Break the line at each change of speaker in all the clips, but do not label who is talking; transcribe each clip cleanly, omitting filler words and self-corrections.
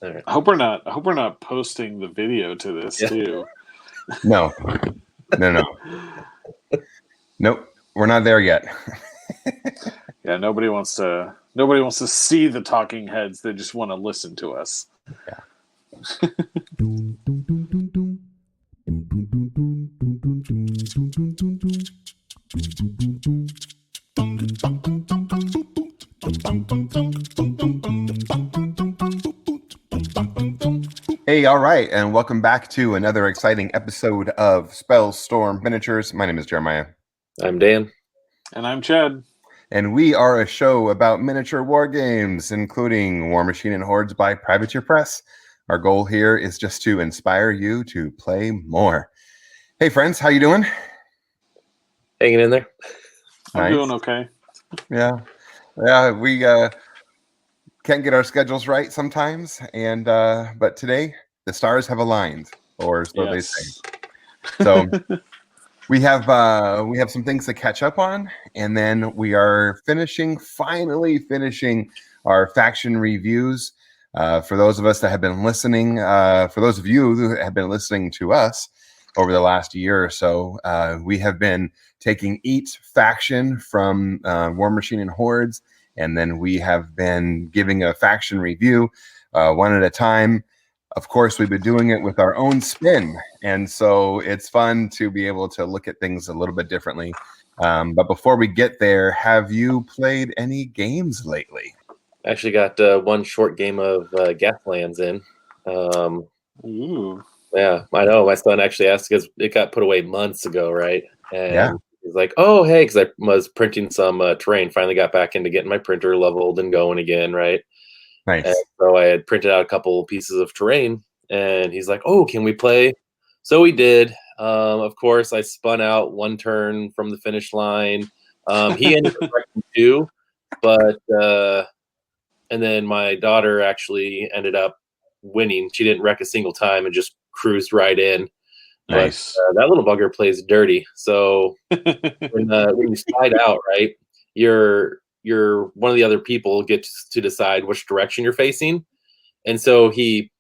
All right.
I hope we're not posting the video to this too.
No. Nope. We're not there yet.
Yeah, nobody wants to see the talking heads. They just want to listen to us.
Yeah. Hey, all right, and welcome back to another exciting episode of Spellstorm Miniatures. My name is Jeremiah.
I'm Dan.
And I'm Chad.
And we are a show about miniature war games, including Warmachine and Hordes by Privateer Press. Our goal here is just to inspire you to play more. Hey, friends, how you doing?
Hanging in there.
I'm doing okay.
Yeah, we can't get our schedules right sometimes, and but today the stars have aligned, or so they say. So we have some things to catch up on, and then we are finally finishing our faction reviews. For those of us that have been listening, for those of you who have been listening to us over the last year or so, we have been taking each faction from Warmachine and Hordes, and then we have been giving a faction review one at a time. Of course, we've been doing it with our own spin, and so it's fun to be able to look at things a little bit differently. But before we get there, have you played any games lately?
Actually got one short game of Gaslands in.
Ooh.
Yeah, I know. My son actually asked because it got put away months ago, right? And
Yeah.
he's like, oh, hey, because I was printing some terrain. Finally got back into getting my printer leveled and going again, right?
Nice.
And so I had printed out a couple pieces of terrain, and he's like, oh, can we play? So we did. Of course, I spun out one turn from the finish line. He ended up wrecking two, but and then my daughter actually ended up winning. She didn't wreck a single time and just cruised right in.
Nice.
But, that little bugger plays dirty. So when you slide out, right, you're one of the other people gets to decide which direction you're facing. And so he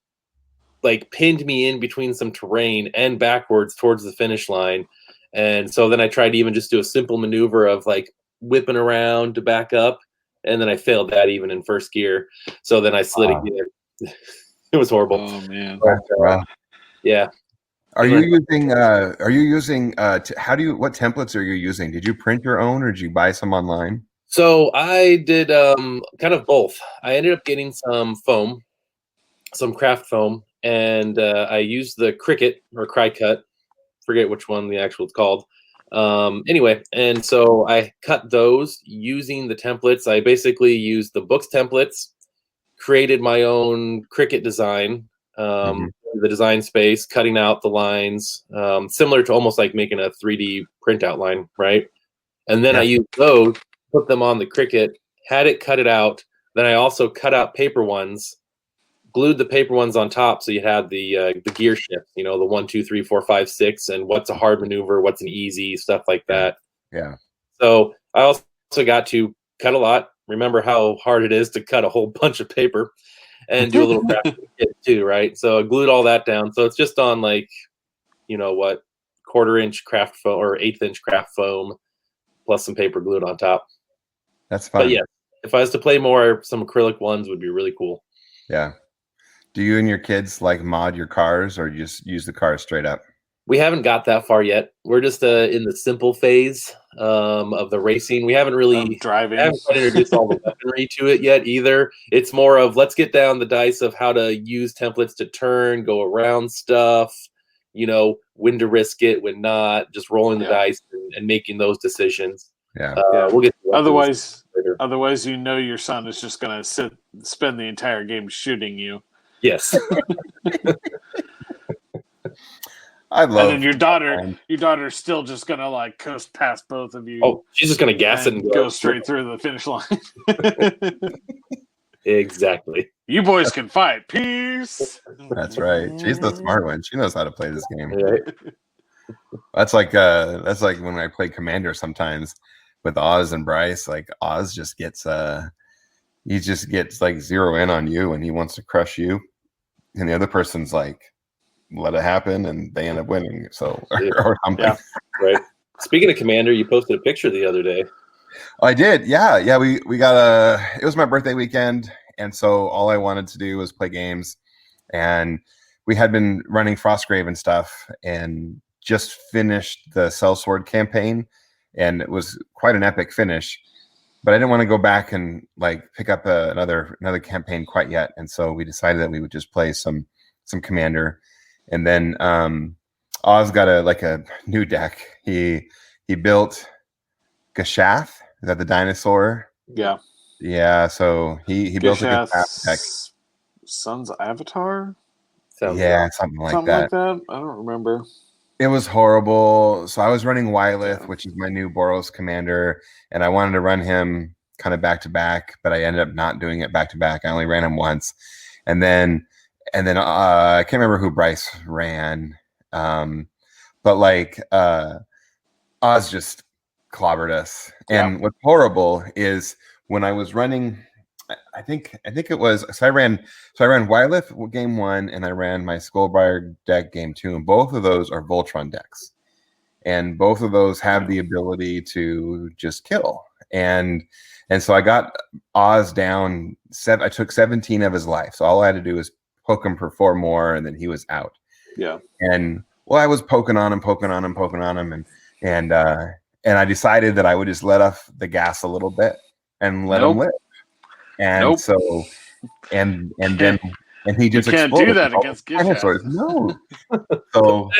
like pinned me in between some terrain and backwards towards the finish line. And so then I tried to even just do a simple maneuver of like whipping around to back up. And then I failed that even in first gear. So then I slid again. It was horrible.
Oh man.
Wow.
Yeah.
Are you using what templates are you using? Did you print your own or did you buy some online?
So I did kind of both. I ended up getting some foam, some craft foam, and I used the Cricut or Cry-Cut. Forget which one the actual it's called. Anyway, and so I cut those using the templates. I basically used the book's templates, created my own Cricut design, the design space, cutting out the lines, similar to almost like making a 3D print outline, right? And then I used those, put them on the Cricut, had it cut it out. Then I also cut out paper ones, glued the paper ones on top, so you had the gear shift, the 1, 2, 3, 4, 5, 6, and what's a hard maneuver, what's an easy, stuff like that.
Yeah.
So I also got to cut a lot. Remember how hard it is to cut a whole bunch of paper and do a little crafting kit too, right? So I glued all that down. So it's just on like, 1/4-inch craft foam or 1/8-inch craft foam, plus some paper glued on top.
That's fun.
But yeah, if I was to play more, some acrylic ones would be really cool.
Yeah. Do you and your kids like mod your cars or just use the cars straight up?
We haven't got that far yet. We're just in the simple phase of the racing. We haven't really
driving.
Haven't quite introduced all the weaponry to it yet either. It's more of let's get down the dice of how to use templates to turn, go around stuff, when to risk it, when not, just rolling the dice and making those decisions.
Yeah.
We'll get to
Otherwise, your son is just going to spend the entire game shooting you.
Yes.
I love.
And then your daughter's still just gonna like coast past both of you.
Oh, she's just gonna gas it and
go straight through the finish line.
Exactly.
You boys can fight. Peace.
That's right. She's the smart one. She knows how to play this game.
Right.
That's like when I play Commander sometimes with Oz and Bryce. Like Oz just gets like zero in on you and he wants to crush you. and the other person's like, let it happen, and they end up winning. So
Yeah.
or something.
Yeah.
Right. Speaking of Commander, you posted a picture the other day.
I did. Yeah. We got it was my birthday weekend, and so all I wanted to do was play games, and we had been running Frostgrave and stuff, and just finished the Sellsword campaign, and it was quite an epic finish. But I didn't want to go back and like pick up another campaign quite yet, and so we decided that we would just play some Commander, and then Oz got a new deck. He built Gashath. Is that the dinosaur?
Yeah.
Yeah. So he built a Gashath deck.
Son's Avatar?
Sounds
Yeah,
right.
something like
Something
that.
like that? I don't remember.
It was horrible. So I was running Wylith,
Yeah.
which is my new Boros commander, and I wanted to run him kind of back to back, but I ended up not doing it back to back. I only ran him once, and then I can't remember who Bryce ran, but like Oz just clobbered us. And what's horrible is when I was running, I think it was so I ran Wylith game 1 and I ran my Skullbriar deck game 2, and both of those are Voltron decks, and both of those have the ability to just kill. And so I got Oz down. I took 17 of his life, so all I had to do was poke him for 4 more, and then he was out.
Yeah.
And well, I was poking on him, and I decided that I would just let off the gas a little bit and let him live. And so, and then he just
you can't
exploded.
do that against
dinosaurs. No. So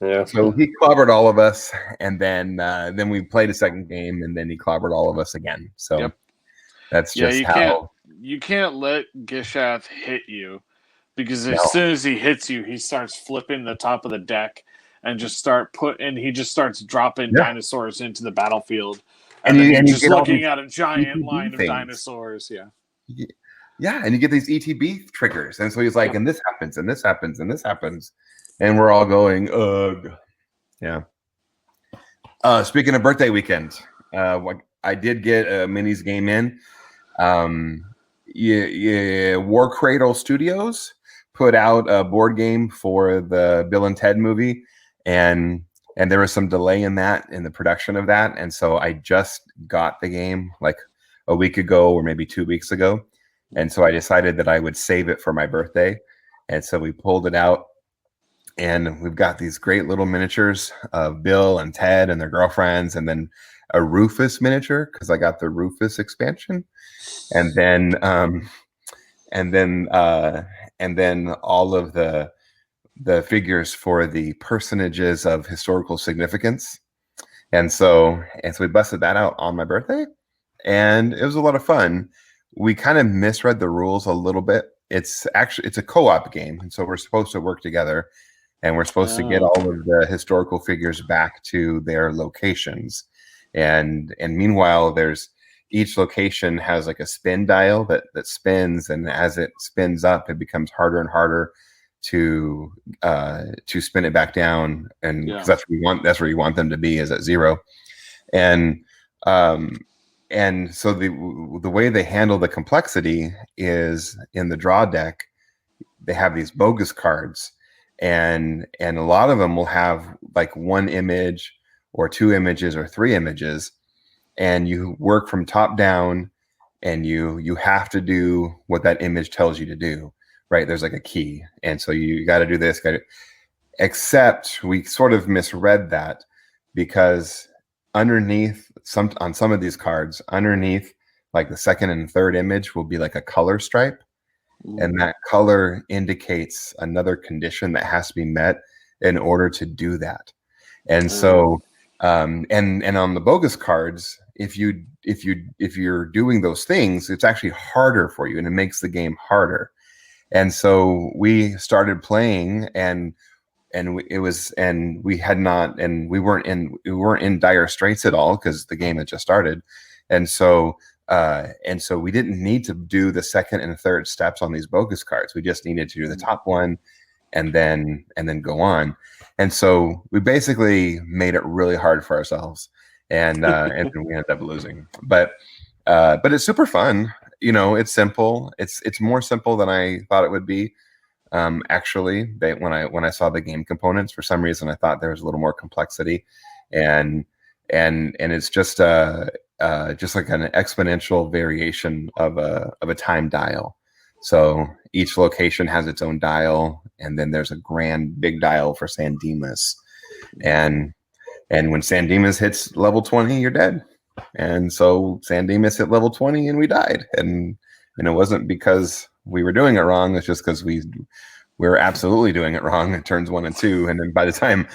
yeah.
So he clobbered all of us, and then we played a second game, and then he clobbered all of us again. So that's just how
you can't let Gishath hit you, because as soon as he hits you, he starts flipping the top of the deck and just starts dropping dinosaurs into the battlefield. And then you're just looking at a giant line of dinosaurs. Yeah.
Yeah, and you get these ETB triggers. And so he's like, and this happens, and this happens, and this happens. And we're all going, ugh. Yeah. Speaking of birthday weekend, I did get a minis game in. War Cradle Studios put out a board game for the Bill and Ted movie. And there was some delay in the production of that. And so I just got the game like a week ago or maybe 2 weeks ago. And so I decided that I would save it for my birthday. And so we pulled it out, and we've got these great little miniatures of Bill and Ted and their girlfriends, and then a Rufus miniature, because I got the Rufus expansion. And then all of the figures for the personages of historical significance. And so we busted that out on my birthday, and it was a lot of fun. We kind of misread the rules a little bit. It's a co-op game, and so we're supposed to work together, and we're supposed to get all of the historical figures back to their locations. And meanwhile, each location has like a spin dial that spins, and as it spins up, it becomes harder and harder to spin it back down, and because that's where you want them to be, is at 0. And so the way they handle the complexity is in the draw deck, they have these bogus cards, and a lot of them will have like 1 image or 2 images or 3 images, and you work from top down, and you have to do what that image tells you to do, right? There's like a key, and so you got to do this. Except we sort of misread that, because underneath on some of these cards, underneath like the second and third image will be like a color stripe, and that color indicates another condition that has to be met in order to do that. And so and on the bogus cards, if you're doing those things, it's actually harder for you, and it makes the game harder. And so we started playing, and we weren't in dire straits at all, because the game had just started. And so we didn't need to do the second and third steps on these bogus cards. We just needed to do the top one and then go on. And so we basically made it really hard for ourselves, and we ended up losing. But it's super fun. It's simple. It's more simple than I thought it would be. Actually, when I saw the game components, for some reason I thought there was a little more complexity, and it's just like an exponential variation of a time dial. So each location has its own dial, and then there's a grand big dial for San Dimas, and when San Dimas hits level 20, you're dead. And so San Dimas hit level 20 and we died. And it wasn't because we were doing it wrong. It's just because we were absolutely doing it wrong in turns 1 and 2. And then by the time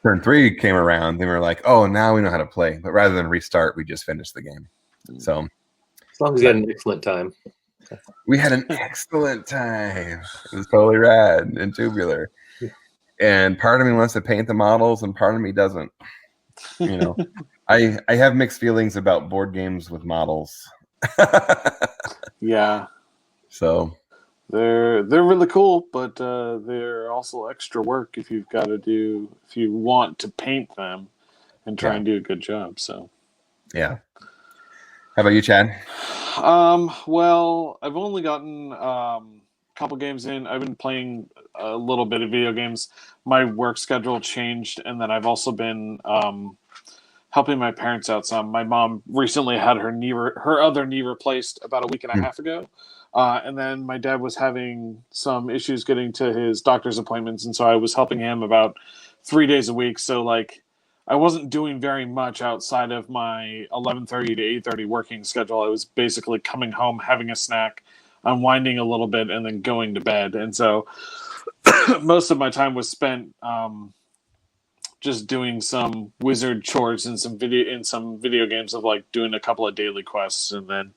turn 3 came around, they were like, oh, now we know how to play. But rather than restart, we just finished the game. So
as long as you had an excellent time.
We had an excellent time. It was totally rad and tubular. And part of me wants to paint the models and part of me doesn't. I have mixed feelings about board games with models.
Yeah.
So
they're really cool, but they're also extra work if you want to paint them and try and do a good job. So
yeah. How about you, Chad?
Well, I've only gotten a couple games in. I've been playing a little bit of video games. My work schedule changed, and then I've also been helping my parents out some. My mom recently had her other knee replaced about a week and a half ago. And then my dad was having some issues getting to his doctor's appointments, and so I was helping him about 3 days a week. So I wasn't doing very much outside of my 11:30 to 8:30 working schedule. I was basically coming home, having a snack, unwinding a little bit, and then going to bed. And so most of my time was spent just doing some wizard chores and some video games of doing a couple of daily quests, and then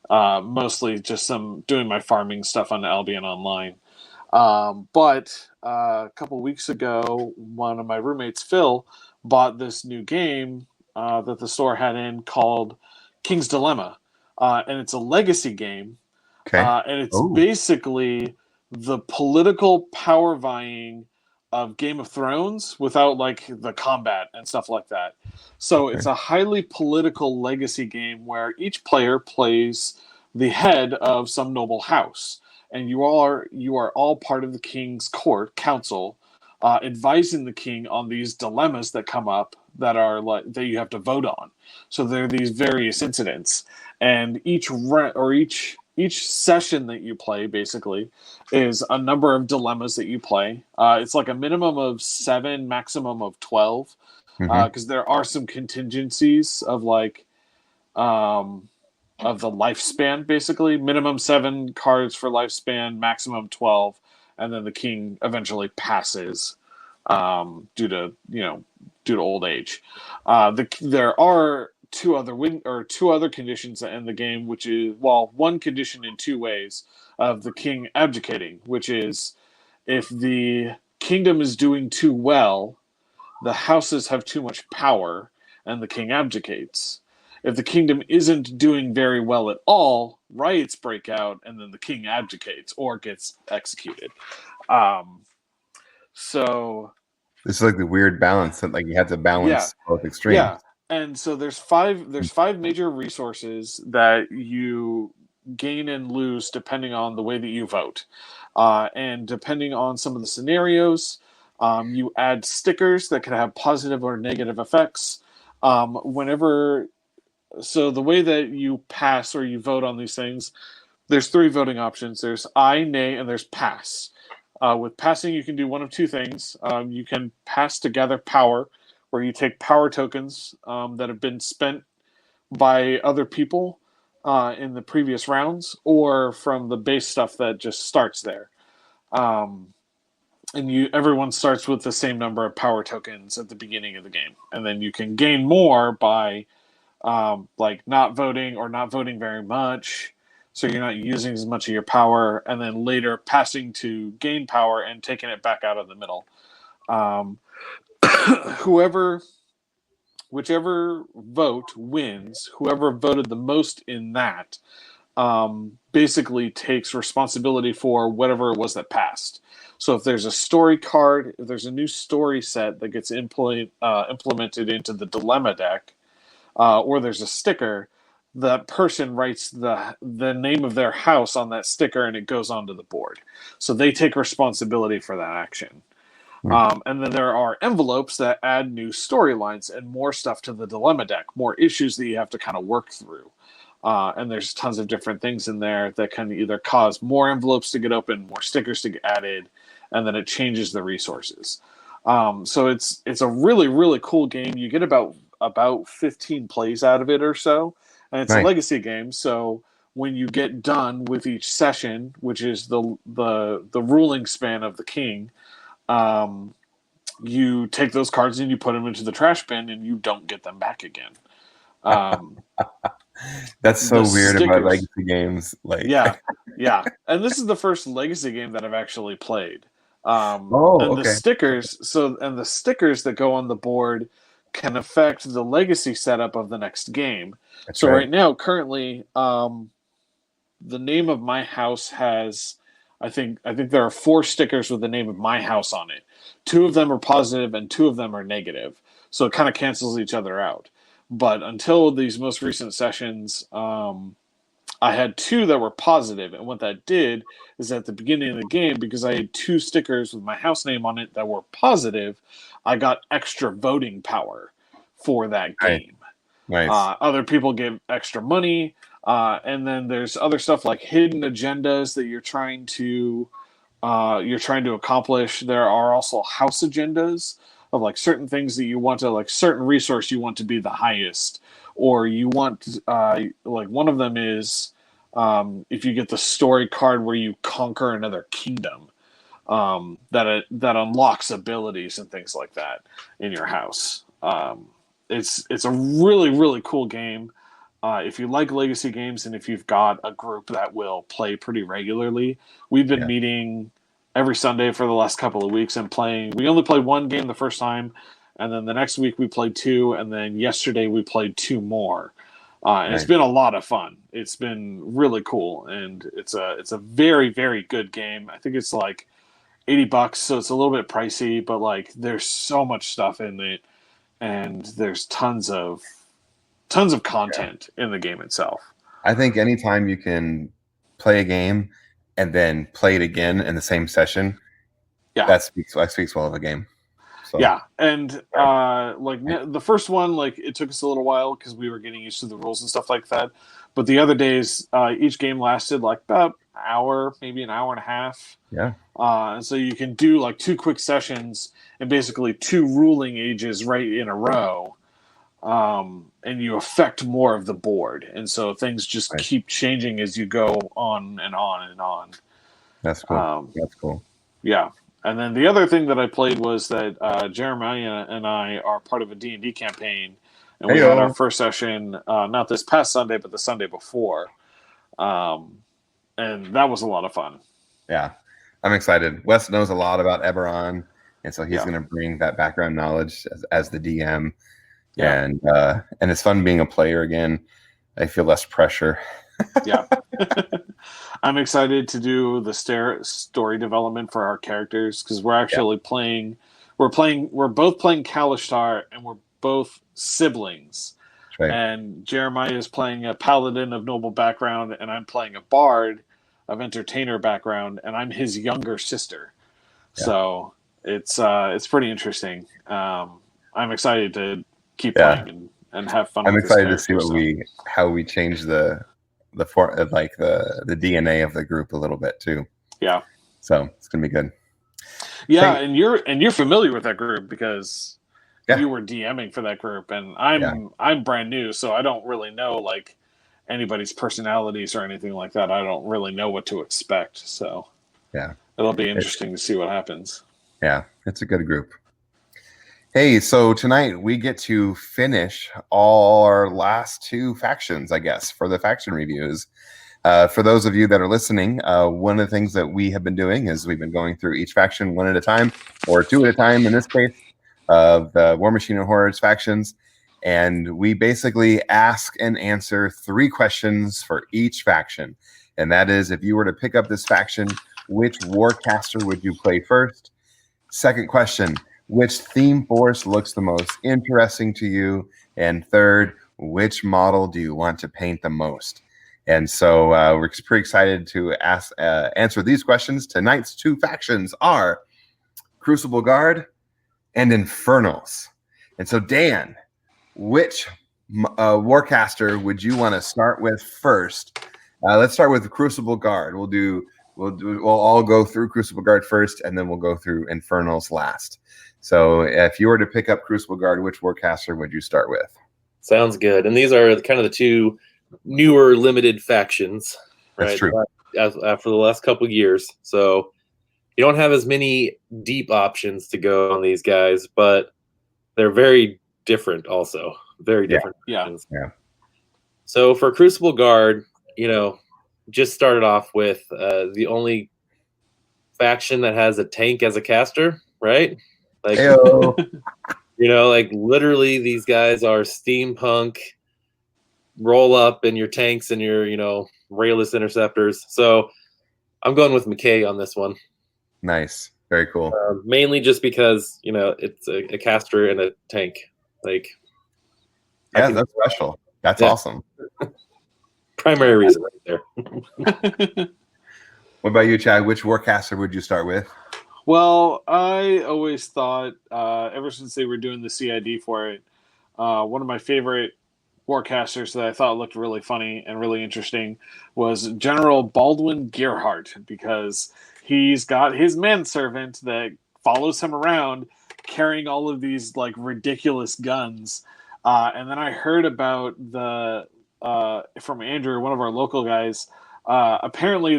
mostly just doing my farming stuff on Albion Online. But a couple weeks ago, one of my roommates, Phil, bought this new game that the store had in called King's Dilemma. And it's a legacy game.
Okay.
And it's basically the political power vying of Game of Thrones without the combat and stuff like that. So it's a highly political legacy game where each player plays the head of some noble house. And you are all part of the king's council, advising the king on these dilemmas that come up that are that you have to vote on. So there are these various incidents, and each session that you play basically is a number of dilemmas that you play. It's like a minimum of 7, maximum of 12, because there are some contingencies of of the lifespan, basically. Minimum 7 cards for lifespan, maximum 12, and then the king eventually passes due to old age. There are two other conditions that end the game, which is one condition in 2 ways of the king abdicating, which is if the kingdom is doing too well, the houses have too much power, and the king abdicates. If the kingdom isn't doing very well at all, riots break out, and then the king abdicates or gets executed. So
this is like the weird balance that you have to balance both extremes.
Yeah, and so there's five major resources that you gain and lose depending on the way that you vote, and depending on some of the scenarios, you add stickers that can have positive or negative effects. So the way that you pass or you vote on these things, there's 3 voting options. There's aye, nay, and there's pass. With passing, you can do one of 2 things. You can pass to gather power, where you take power tokens that have been spent by other people in the previous rounds, or from the base stuff that just starts there. And everyone starts with the same number of power tokens at the beginning of the game. And then you can gain more by not voting or not voting very much, so you're not using as much of your power, and then later passing to gain power and taking it back out of the middle. Whichever vote wins, whoever voted the most in that basically takes responsibility for whatever it was that passed. So if there's a story card, if there's a new story set that gets implemented into the dilemma deck, or there's a sticker, that person writes the name of their house on that sticker, and it goes onto the board. So they take responsibility for that action. And then there are envelopes that add new storylines and more stuff to the dilemma deck, more issues that you have to kind of work through. And there's tons of different things in there that can either cause more envelopes to get open, more stickers to get added, and then it changes the resources. So it's a really, really cool game. You get about 15 plays out of it or so, and it's a legacy game. So when you get done with each session, which is the ruling span of the king, you take those cards and you put them into the trash bin, and you don't get them back again.
That's so weird about legacy games. Like, yeah.
And this is the first legacy game that I've actually played.
The
stickers, the stickers that go on the board can affect the legacy setup of the next game. That's right now, currently, the name of my house has, I think there are 4 stickers with the name of my house on it. 2 of them are positive and 2 of them are negative. So it kind of cancels each other out. But until these most recent sessions, I had 2 that were positive. And what that did is at the beginning of the game, because I had 2 stickers with my house name on it that were positive, I got extra voting power for that game.
Nice.
Other people give extra money. And then there's other stuff like hidden agendas that you're trying to accomplish. There are also house agendas of like certain things that you want to, like certain resource you want to be the highest, or you want like one of them is if you get the story card where you conquer another kingdom, that unlocks abilities and things like that in your house. It's a really, really cool game. If you like legacy games and if you've got a group that will play pretty regularly, we've been meeting every Sunday for the last couple of weeks and playing. We only played 1 game the first time, and then the next week we played 2, and then yesterday we played 2 more. And it's been a lot of fun. It's been really cool, and it's a very, very good game. I think it's like $80, so it's a little bit pricey, but like there's so much stuff in it, and there's tons of content in the game itself.
I think anytime you can play a game and then play it again in the same session, that speaks well of a game. So.
Yeah, and the first one, like it took us a little while because we were getting used to the rules and stuff like that. But the other days, each game lasted like about an hour, maybe an hour and a half.
Yeah.
And so you can do like 2 quick sessions and basically 2 ruling ages right in a row. And you affect more of the board, and so things just keep changing as you go on and on and on.
That's cool. That's cool.
Yeah, and then the other thing that I played was that Jeremiah and I are part of a D&D campaign, and we had our first session not this past Sunday, but the Sunday before, and that was a lot of fun.
Yeah, I'm excited. Wes knows a lot about Eberron, and so he's going to bring that background knowledge as the DM. Yeah. And it's fun being a player again. I feel less pressure.
Yeah. I'm excited to do the story development for our characters because we're actually playing. We're both playing Kalishtar, and we're both siblings.
Right.
And Jeremiah is playing a paladin of noble background, and I'm playing a bard of entertainer background, and I'm his younger sister. Yeah. So it's pretty interesting. I'm excited to keep playing and have fun.
I'm excited to see how we change the DNA of the group a little bit too.
Yeah.
So it's gonna be good.
Yeah, and you're familiar with that group because you were DMing for that group, and I'm brand new, so I don't really know like anybody's personalities or anything like that. I don't really know what to expect. So it'll be interesting to see what happens.
Yeah, it's a good group. Hey, so tonight we get to finish all our last 2 factions, I guess, for the faction reviews. For those of you that are listening, one of the things that we have been doing is we've been going through each faction 1 at a time, or 2 at a time in this case, of the Warmachine and Hordes factions. And we basically ask and answer 3 questions for each faction. And that is, if you were to pick up this faction, which warcaster would you play first? Second question, which theme force looks the most interesting to you? And third, which model do you want to paint the most? And so we're pretty excited to answer these questions. Tonight's two factions are Crucible Guard and Infernals. And so, Dan, which Warcaster would you want to start with first? Let's start with the Crucible Guard. We'll all go through Crucible Guard first, and then we'll go through Infernals last. So if you were to pick up Crucible Guard, which Warcaster would you start with?
Sounds good. And these are kind of the two newer limited factions, right?
That's true.
After the last couple of years. So you don't have as many deep options to go on these guys, but they're very different also. Very different.
Yeah.
So for Crucible Guard, just started off with the only faction that has a tank as a caster, right? Like, like literally these guys are steampunk, roll up in your tanks and your, rayless interceptors. So I'm going with McKay on this one.
Nice. Very cool.
Mainly just because, it's a caster and a tank. Like,
that's special. That's awesome.
Primary reason right there.
What about you, Chad? Which Warcaster would you start with?
Well, I always thought, ever since they were doing the CID for it, one of my favorite Warcasters that I thought looked really funny and really interesting was General Baldwin Gearhart, because he's got his manservant that follows him around carrying all of these like ridiculous guns. And then I heard about from Andrew, one of our local guys, apparently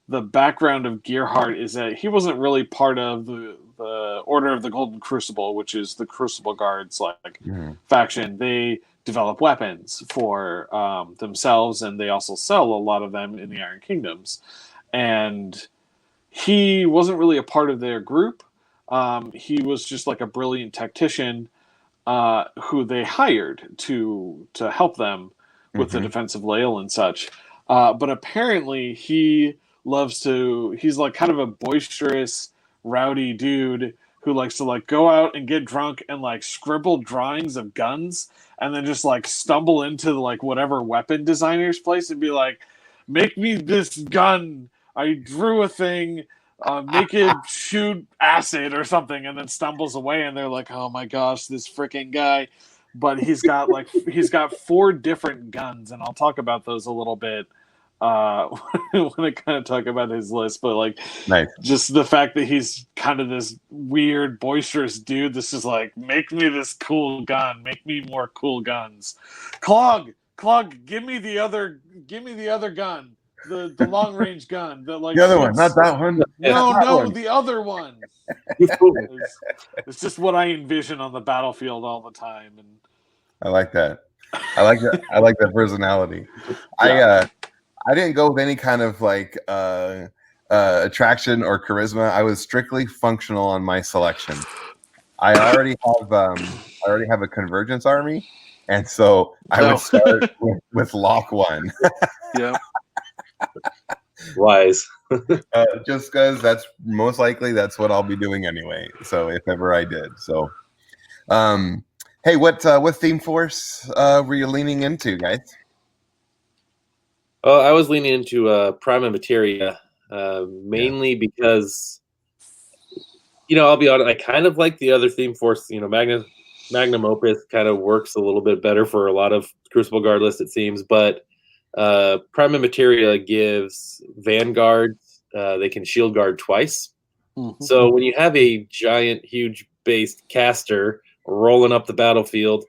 the background of Gearhart is that he wasn't really part of the Order of the Golden Crucible, which is the Crucible Guards faction. They develop weapons for themselves, and they also sell a lot of them in the Iron Kingdoms. And he wasn't really a part of their group. He was just like a brilliant tactician who they hired to help them with the defensive lail and such. But apparently he's like kind of a boisterous, rowdy dude who likes to like go out and get drunk and like scribble drawings of guns and then just like stumble into like whatever weapon designer's place and be like, make me this gun. I drew a thing, make it shoot acid or something, and then stumbles away and they're like, oh my gosh, this freaking guy. But he's got 4 different guns, and I'll talk about those a little bit when I kind of talk about his list. But like,
nice.
Just the fact that he's kind of this weird, boisterous dude. This is like, make me this cool gun, make me more cool guns. Clog, give me the other gun, the long range gun. The
other one, not that one.
No, the other one. It's just what I envision on the battlefield all the time, and
I like that. I like that personality. Yeah. I didn't go with any kind of like attraction or charisma. I was strictly functional on my selection. I already have a convergence army, and so I would start with Lock 1.
Yeah.
Wise.
Just because that's most likely that's what I'll be doing anyway. So if ever I did. So hey, what theme force were you leaning into, guys?
I was leaning into Prima Materia, mainly because I'll be honest, I kind of like the other theme force. Magnum Opus kind of works a little bit better for a lot of Crucible Guard lists, it seems, but Prima Materia gives Vanguards, they can shield guard twice. Mm-hmm. So when you have a giant, huge based caster rolling up the battlefield,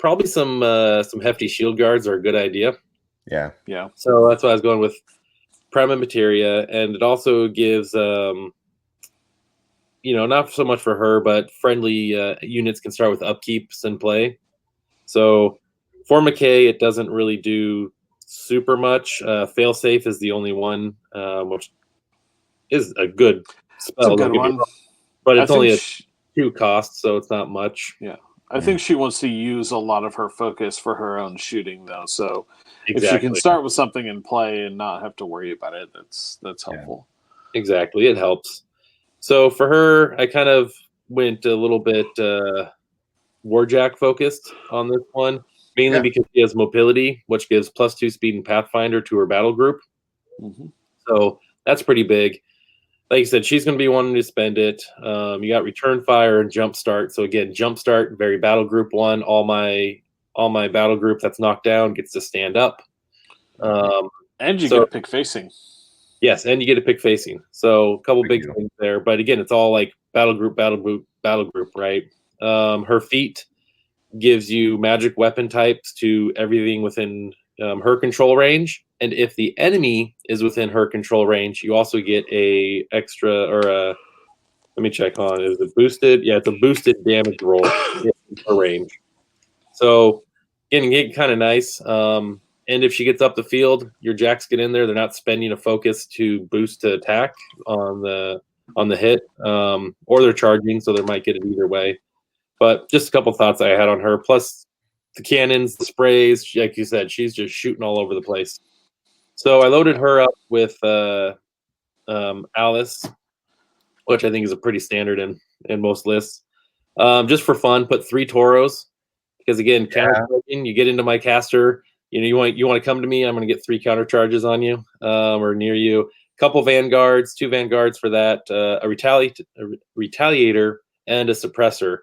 probably some hefty shield guards are a good idea.
Yeah.
So that's why I was going with Prima Materia, and it also gives, not so much for her, but friendly units can start with upkeeps and play. So for McKay, it doesn't really do super much. Failsafe is the only one, which is a good spell.
It's a good one.
But it's only a 2 cost, so it's not much.
Yeah. I think she wants to use a lot of her focus for her own shooting, though. So if she can start with something in play and not have to worry about it, that's helpful.
Yeah. Exactly. It helps. So for her, I kind of went a little bit Warjack focused on this one, mainly because she has mobility, which gives +2 speed and Pathfinder to her battle group. So that's pretty big. Like you said, she's going to be wanting to spend it. You got Return Fire and Jumpstart. So again, Jumpstart, very battle group one. All my battle group that's knocked down gets to stand up.
And you get to pick facing.
Yes, and you get to pick facing. So a couple big things there. But again, it's all like battle group, right? Her feat gives you magic weapon types to everything within her control range. And if the enemy is within her control range, you also get a extra let me check on. Is it boosted? Yeah, it's a boosted damage roll in her range. So getting kind of nice. And if she gets up the field, your jacks get in there. They're not spending a focus to boost to attack on the hit, or they're charging, so they might get it either way. But just a couple thoughts I had on her. Plus the cannons, the sprays, like you said, she's just shooting all over the place. So I loaded her up with Alice, which I think is a pretty standard in most lists. Just for fun, put 3 Tauros because again, counter charging. You get into my caster, you want to come to me. I'm going to get 3 counter charges on you or near you. A couple Vanguards, 2 Vanguards for that, a Retaliator, and a Suppressor.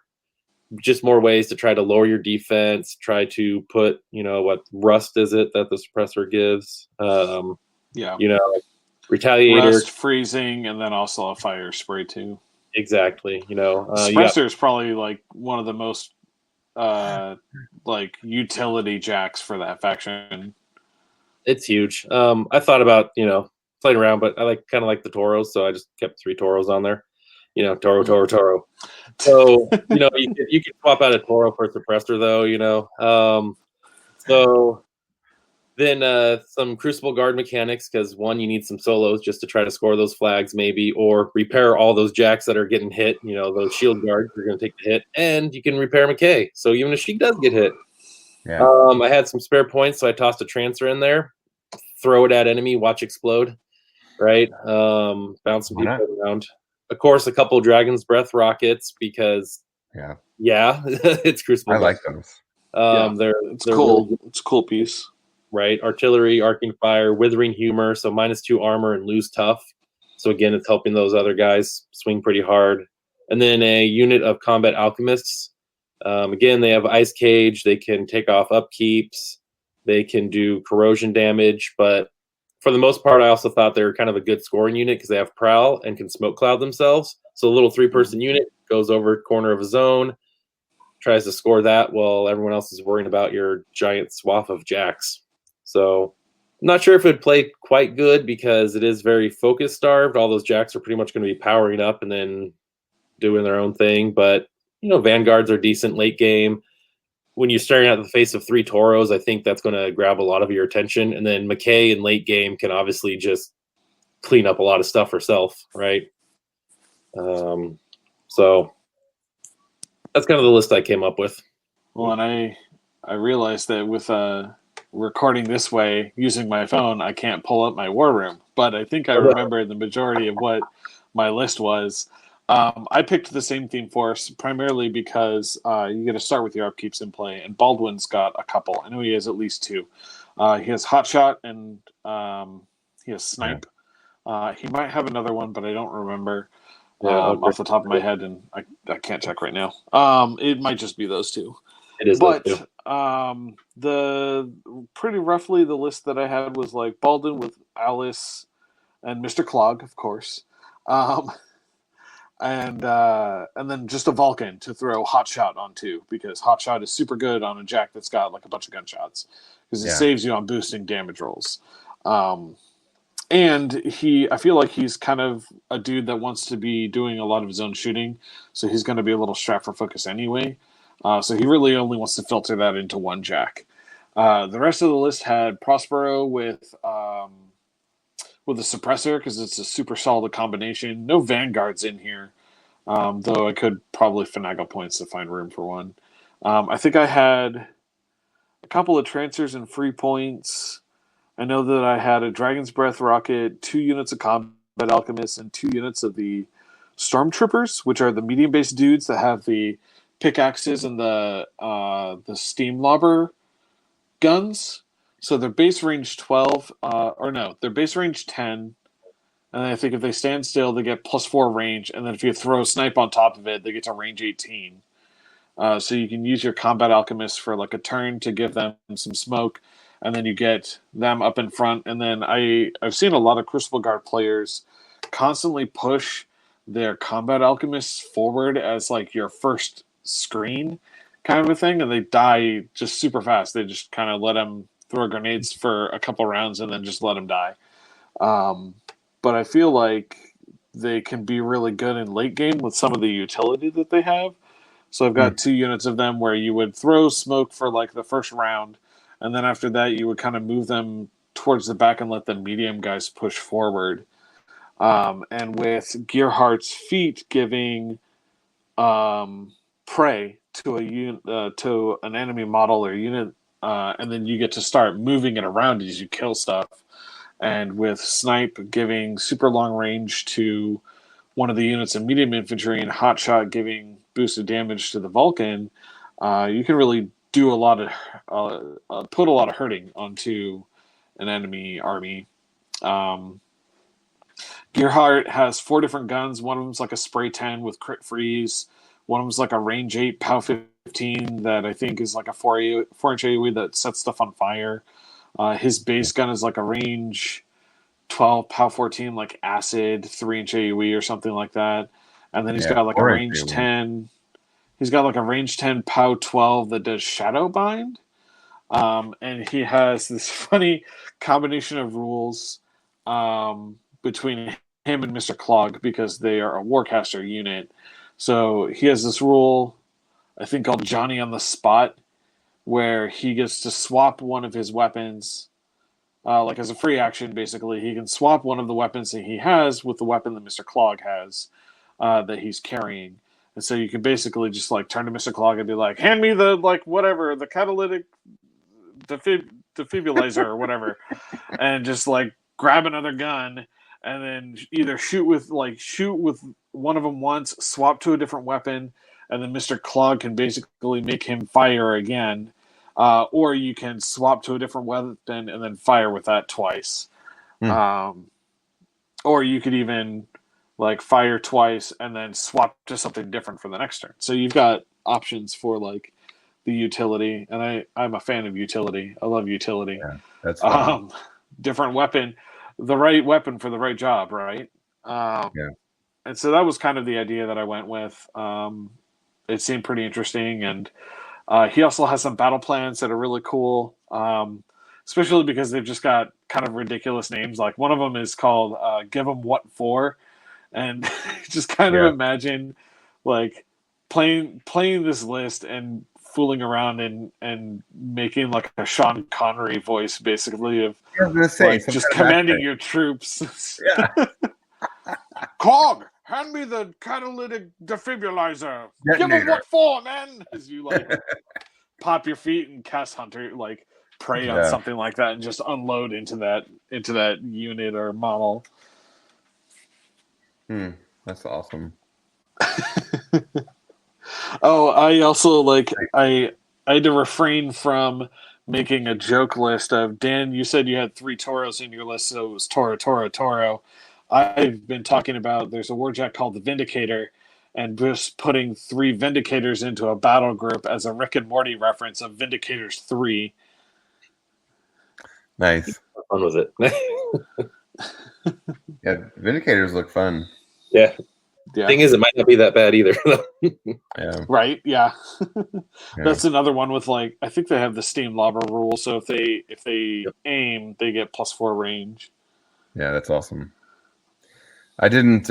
Just more ways to try to lower your defense. Try to put, what rust is it that the Suppressor gives? Retaliator,
rust, freezing, and then also a fire spray too.
Exactly.
Suppressor is probably like one of the most like utility jacks for that faction.
It's huge. I thought about playing around, but I kind of like the Tauros, so I just kept 3 Tauros on there. Toro. So you could swap out a Toro for a Suppressor though. So then some Crucible guard mechanics, because one, you need some solos just to try to score those flags maybe, or repair all those jacks that are getting hit. Those shield guards are going to take the hit, and you can repair McKay. So even if she does get hit, I had some spare points, so I tossed a Trancer in there, throw it at enemy, watch explode, right? Bounce some people around. Of course, a couple Dragon's Breath rockets because it's Crucible.
I like those.
It's cool. Really, it's a cool piece.
Right, artillery, arcing fire, withering humor, so -2 armor and lose tough. So again, it's helping those other guys swing pretty hard. And then a unit of combat alchemists. Again, they have ice cage. They can take off upkeeps. They can do corrosion damage. But for the most part, I also thought they were kind of a good scoring unit because they have prowl and can smoke cloud themselves. So a little 3-person unit goes over corner of a zone, tries to score that while everyone else is worrying about your giant swath of jacks. So I'm not sure if it would play quite good because it is very focus starved. All those jacks are pretty much going to be powering up and then doing their own thing. But, Vanguards are decent late game. When you're staring at the face of 3 Tauros, I think that's going to grab a lot of your attention. And then McKay in late game can obviously just clean up a lot of stuff herself, right? So that's kind of the list I came up with.
Well, and I realized that with recording this way using my phone, I can't pull up my war room, but I think I remember the majority of what my list was. I picked the same theme force primarily because you get to start with your upkeeps in play, and Baldwin's got a couple. I know he has at least 2. He has Hotshot and he has Snipe. He might have another one, but I don't remember off the top of my head, and I can't check right now. It might just be those 2.
It is,
but the pretty roughly the list that I had was like Baldwin with Alice and Mr. Clog, of course, and then just a Vulcan to throw Hotshot onto because Hotshot is super good on a jack that's got like a bunch of gunshots because it saves you on boosting damage rolls. And I feel like he's kind of a dude that wants to be doing a lot of his own shooting, so he's going to be a little strapped for focus anyway. So he really only wants to filter that into one jack. The rest of the list had Prospero with a suppressor because it's a super solid combination. No Vanguards in here, though I could probably finagle points to find room for one. I think I had a couple of Trancers and free points. I know that I had a Dragon's Breath rocket, 2 units of combat alchemists, and 2 units of the Stormtroopers, which are the medium-based dudes that have the pickaxes and the steam lobber guns. So they're base range 12, or no, they're base range 10. And I think if they stand still, they get +4 range. And then if you throw a snipe on top of it, they get to range 18. So you can use your combat alchemist for like a turn to give them some smoke, and then you get them up in front. And then I've seen a lot of Crucible Guard players constantly push their combat alchemists forward as like your first screen kind of a thing, and they die just super fast. They just kind of let them throw grenades for a couple rounds and then just let them die. But I feel like they can be really good in late game with some of the utility that they have. So I've got 2 units of them where you would throw smoke for like the first round, and then after that you would kind of move them towards the back and let the medium guys push forward. And with Gearhart's feet giving prey to a unit, to an enemy model or unit, and then you get to start moving it around as you kill stuff. And with Snipe giving super long range to one of the units of medium infantry and Hotshot giving boosted damage to the Vulcan, you can really do a lot of put a lot of hurting onto an enemy army. Gearhart has 4 different guns. One of them's like a spray 10 with crit freeze. One of them's like a range 8 POW 15 that I think is like a 4-inch AoE that sets stuff on fire. His base gun is like a range 12 POW 14 like acid 3-inch AoE or something like that. And then he's got like a range AoE. 10. He's got like a range 10 POW 12 that does Shadow Bind. And he has this funny combination of rules between him and Mr. Clog because they are a Warcaster unit. So he has this rule, I think called Johnny on the Spot, where he gets to swap one of his weapons, like as a free action, basically. He can swap one of the weapons that he has with the weapon that Mr. Clog has that he's carrying. And so you can basically just like turn to Mr. Clog and be like, hand me the, like, whatever, the catalytic defibrillator or whatever, and just like grab another gun and then either shoot with one of them once, swap to a different weapon, and then Mr. Clog can basically make him fire again. Or you can swap to a different weapon and then fire with that twice. Or you could even like fire twice and then swap to something different for the next turn. So you've got options for like the utility, and I'm a fan of utility. I love utility.
Yeah, that's fun.
Different weapon, the right weapon for the right job, right? And so that was kind of the idea that I went with. It seemed pretty interesting, and he also has some battle plans that are really cool, especially because they've just got kind of ridiculous names. Like one of them is called "Give 'em What For," and just kind of imagine like playing this list and fooling around and making like a Sean Connery voice, basically, of like, just commanding your troops.
Yeah.
Clog, hand me the catalytic defibrillator. Give him what for, man? As you like pop your feet and cast Hunter, like prey on something like that, and just unload into that unit or model.
That's awesome.
Oh, I also I had to refrain from making a joke list of, Dan, you said you had 3 Toros in your list, so it was Toro, Toro, Toro. I've been talking about there's a warjack called the Vindicator, and just putting 3 Vindicators into a battle group as a Rick and Morty reference of Vindicators 3.
Nice.
How fun was it?
Yeah, Vindicators look fun.
Yeah. Thing is, it might not be that bad either.
Yeah.
Right. Yeah. That's another one with like, I think they have the Steam Lobber rule. So if they aim, they get +4 range. Yeah,
that's awesome. I didn't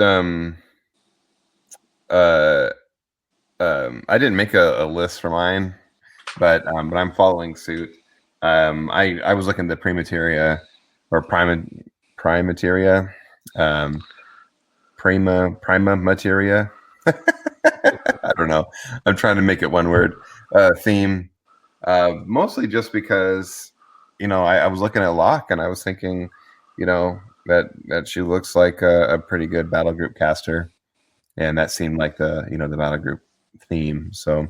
make a list for mine, but I'm following suit. I was looking at the Primateria or Primateria. Prima materia. I don't know. I'm trying to make it one word theme. Mostly just because, I was looking at Locke and I was thinking, that she looks like a pretty good battle group caster, and that seemed like the battle group theme. So,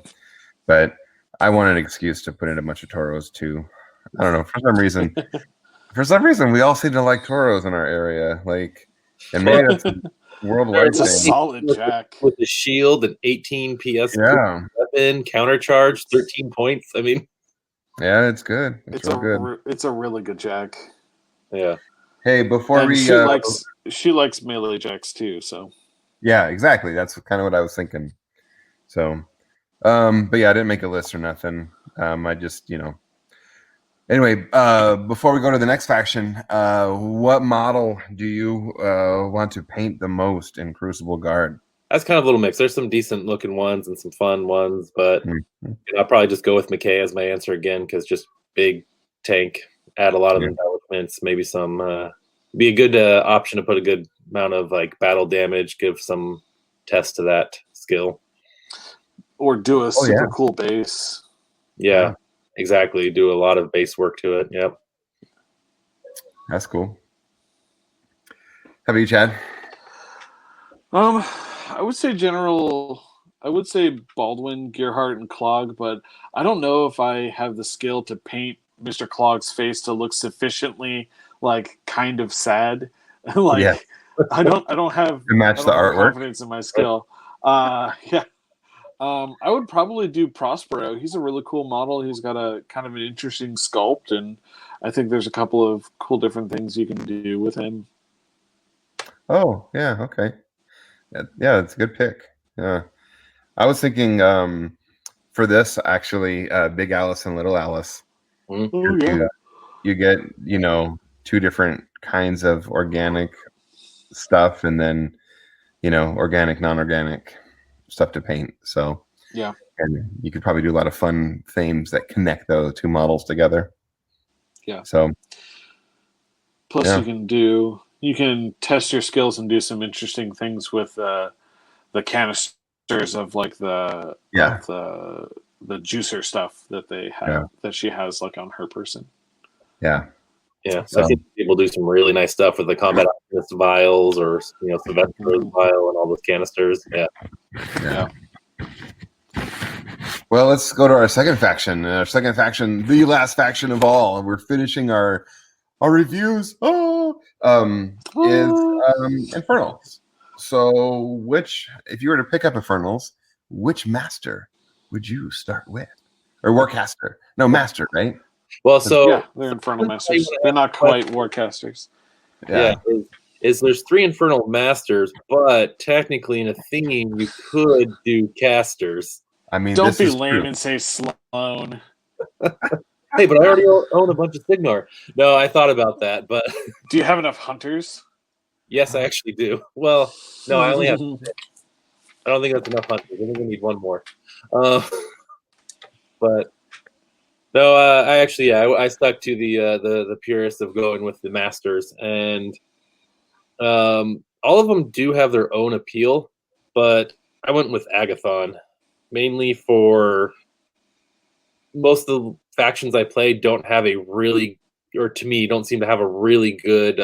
but I wanted an excuse to put in a bunch of Toros too. I don't know. For some reason, we all seem to like Toros in our area. Like, and maybe that's a worldwide
It's a
thing.
solid jack.
With the shield and 18 PS weapon, countercharge, 13 points. I mean,
yeah, it's good. It's real good.
It's a really good jack.
Yeah.
Hey, before
And
we
she likes melee jacks too. So
yeah, exactly. That's kind of what I was thinking. So, but yeah, I didn't make a list or nothing. I just, Anyway, before we go to the next faction, what model do you want to paint the most in Crucible Guard?
That's kind of a little mix. There's some decent looking ones and some fun ones, but I'll probably just go with McKay as my answer again because just big tank, add a lot of embellishments, maybe some be a good option to put a good amount of like battle damage, give some test to that skill,
or do a super cool base.
Yeah. Exactly. Do a lot of base work to it. Yep.
That's cool. How about you, Chad?
I would say Baldwin, Gearhart, and Clog, but I don't know if I have the skill to paint Mr. Clog's face to look sufficiently like kind of sad. Like I don't have
to match the artwork.
Confidence in my skill. I would probably do Prospero. He's a really cool model. He's got a kind of an interesting sculpt, and I think there's a couple of cool different things you can do with him.
Oh, yeah, okay. Yeah, it's a good pick. Yeah. I was thinking for this, actually, Big Alice and Little Alice.
Oh, yeah.
You get, two different kinds of organic stuff and then, organic, non-organic stuff to paint. So
yeah,
and you could probably do a lot of fun themes that connect those two models together.
Yeah.
So
plus you can test your skills and do some interesting things with the canisters of like the juicer stuff that they have that she has like on her person.
Yeah.
Yeah, so I think people do some really nice stuff with the combat vials or Sylvester's vial and all those canisters. Yeah.
Well, let's go to our second faction. Our second faction, the last faction of all, and we're finishing our reviews. Is Infernals. So, if you were to pick up Infernals, which master would you start with, or Warcaster? No, master, right?
Well, so
they're Infernal Masters. They're not quite Warcasters.
Yeah, there's 3 Infernal Masters, but technically in a theme you could do casters.
I mean,
don't be lame and say Sloan.
Hey, but I already own a bunch of Signar. No, I thought about that, but
do you have enough hunters?
Yes, I actually do. Well, no, I only have 6. I don't think that's enough hunters. I think we need one more. But no, I stuck to the purist of going with the masters, and all of them do have their own appeal, but I went with Agathon mainly for most of the factions I play don't have a really, or to me, don't seem to have a really good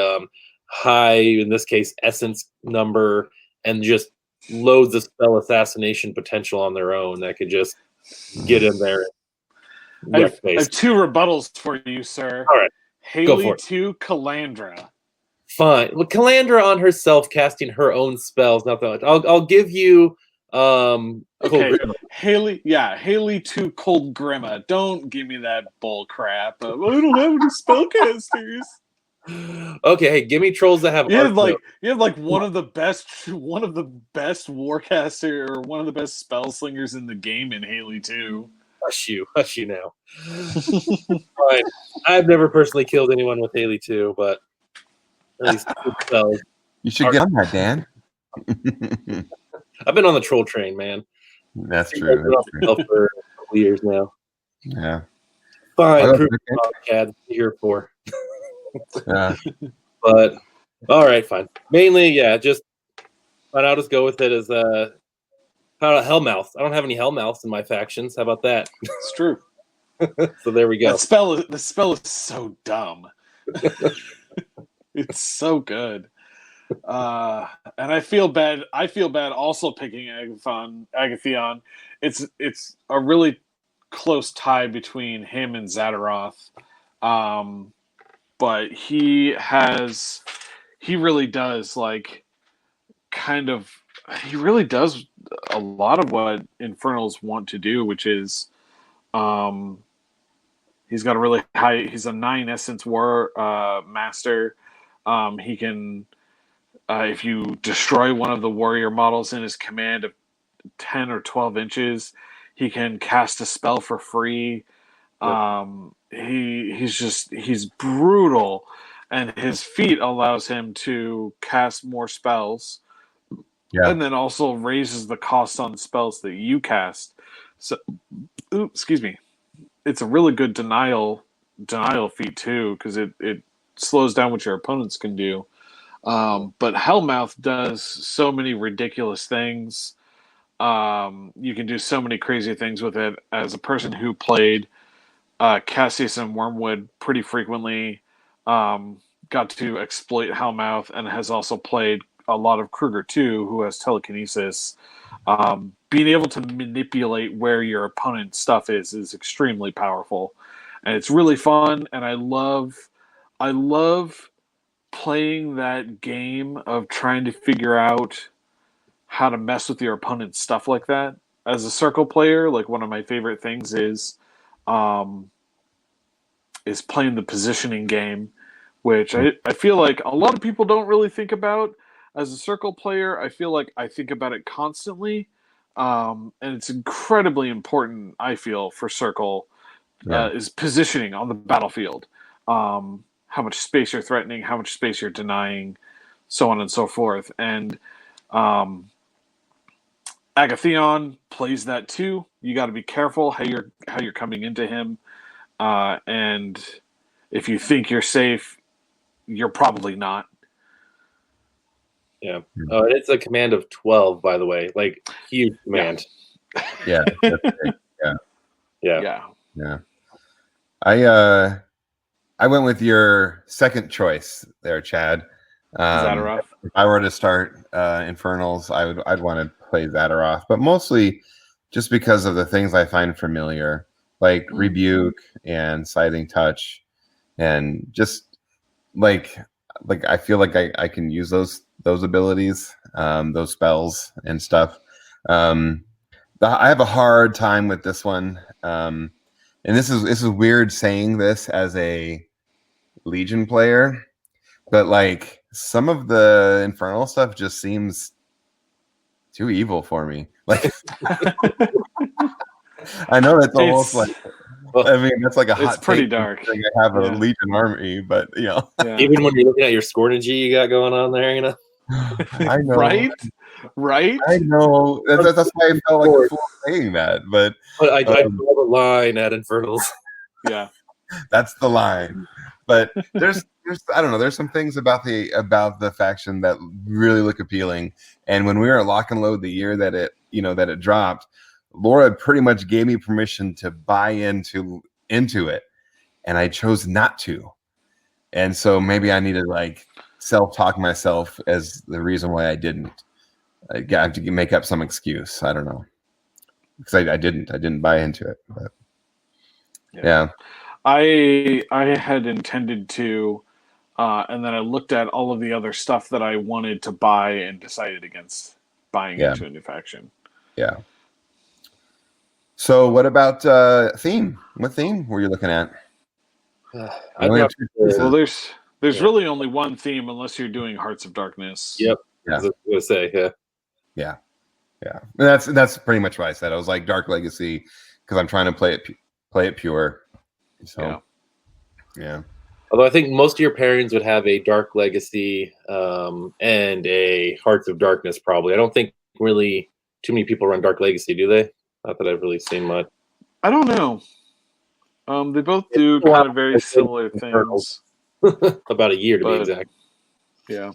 high, in this case, essence number, and just loads of spell assassination potential on their own that could just get in there.
I have 2 rebuttals for you, sir.
All right.
Haley to Calandra.
Fine. Well, Calandra on herself casting her own spells, not that much. I'll give you
okay. Haley to Cold Grima. Don't give me that bull crap. I don't have any spellcasters.
Okay, hey, give me trolls that have
you have like one of the best warcaster or one of the best spell slingers in the game in Haley 2.
Hush you now. Fine. I've never personally killed anyone with Haley 2, but at least spells.
You should get on that, Dan.
I've been on the troll train, man.
That's true.
For a couple years now.
Yeah.
Fine, podcast here for.
Yeah.
But all right, fine. Mainly, just fine. I'll just go with it as how about Hellmouth? I don't have any Hellmouths in my factions. How about that?
It's true.
So there we go.
The spell is so dumb. It's so good. And I feel bad also picking Agathon. It's a really close tie between him and Zadaroth. But he really does he really does a lot of what Infernals want to do, which is he's got a really high. He's a 9 essence war master. He can, if you destroy one of the warrior models in his command of 10 or 12 inches, he can cast a spell for free. He's brutal, and his feat allows him to cast more spells. Yeah. And then also raises the cost on spells that you cast. So, excuse me. It's a really good denial feat too, because it slows down what your opponents can do. But Hellmouth does so many ridiculous things. You can do so many crazy things with it. As a person who played Cassius and Wormwood pretty frequently, got to exploit Hellmouth, and has also played a lot of Kruger too, who has telekinesis. Being able to manipulate where your opponent's stuff is extremely powerful, and it's really fun. And I love playing that game of trying to figure out how to mess with your opponent's stuff like that. As a circle player, like, one of my favorite things is playing the positioning game, which I feel like a lot of people don't really think about. As a circle player, I feel like I think about it constantly, and it's incredibly important, I feel, for circle, is positioning on the battlefield. How much space you're threatening, how much space you're denying, so on and so forth. And Agatheon plays that too. You got to be careful how you're coming into him, and if you think you're safe, you're probably not.
Yeah. Oh, and it's a command of 12, by the way. Like, huge command.
Yeah.
Yeah.
I went with your second choice there, Chad.
Zadaroth.
If I were to start Infernals, I'd want to play Zadaroth, but mostly just because of the things I find familiar, like Rebuke and Scything Touch, and just like I feel like I can use those abilities, those spells and stuff. I have a hard time with this one, and this is weird saying this as a Legion player, but like, some of the Infernal stuff just seems too evil for me. Like, I know that's almost like, I mean, that's like a hot.
It's pretty dark.
I have a Legion army, but
even when you're looking at your Scornergy you got going on there,
I know,
right?
I know. That's why I felt like a fool saying that. But
I draw the line at Infernals.
Yeah,
that's the line. But there's I don't know. There's some things about the faction that really look appealing. And when we were at Lock and Load the year that it dropped, Laura pretty much gave me permission to buy into it, and I chose not to. And so maybe I need to like self-talk myself as the reason why I didn't. I have to make up some excuse. I don't know, because I didn't buy into it. But yeah.
I had intended to, and then I looked at all of the other stuff that I wanted to buy and decided against buying into a new faction.
Yeah. So what about theme? What theme were you looking at?
Well, there's really only one theme, unless you're doing Hearts of Darkness.
Yep.
Yeah.
I was going to say,
yeah. And that's pretty much what I said. I was like Dark Legacy, because I'm trying to play it pure. So yeah.
Although I think most of your pairings would have a Dark Legacy and a Hearts of Darkness, probably. I don't think really too many people run Dark Legacy, do they? Not that I've really seen much.
I don't know. They both do kind of very similar things.
About a year to be exact.
Yeah.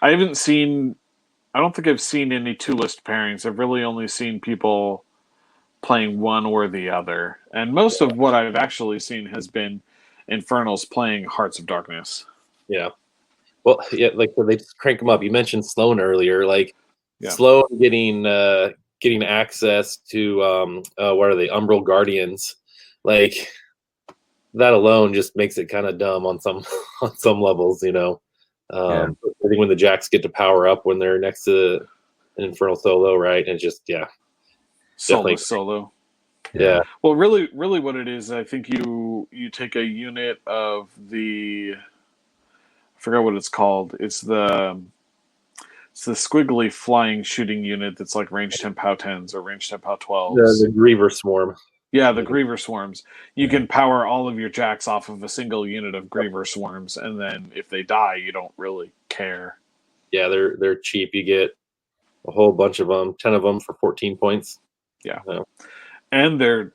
I don't think I've seen any 2-list pairings. I've really only seen people playing one or the other. And most of what I've actually seen has been Infernals playing Hearts of Darkness.
Yeah. Well, yeah, like they just crank them up. You mentioned Sloan earlier. Like, Sloan getting access to what are they, Umbral Guardians. Like, that alone just makes it kind of dumb on some on some levels, you know. I think when the jacks get to power up when they're next to an Infernal solo, right? And it's just
solo.
Yeah.
Well, really, what it is, I think you take a unit of I forgot what it's called. It's the squiggly flying shooting unit that's like range 10 POW 10s or range 10 POW 12s.
The Griever Swarm.
Yeah, the Griever Swarms. You can power all of your jacks off of a single unit of Griever Swarms, and then if they die, you don't really care.
Yeah, they're cheap. You get a whole bunch of them, 10 of them for 14 points.
Yeah. And they're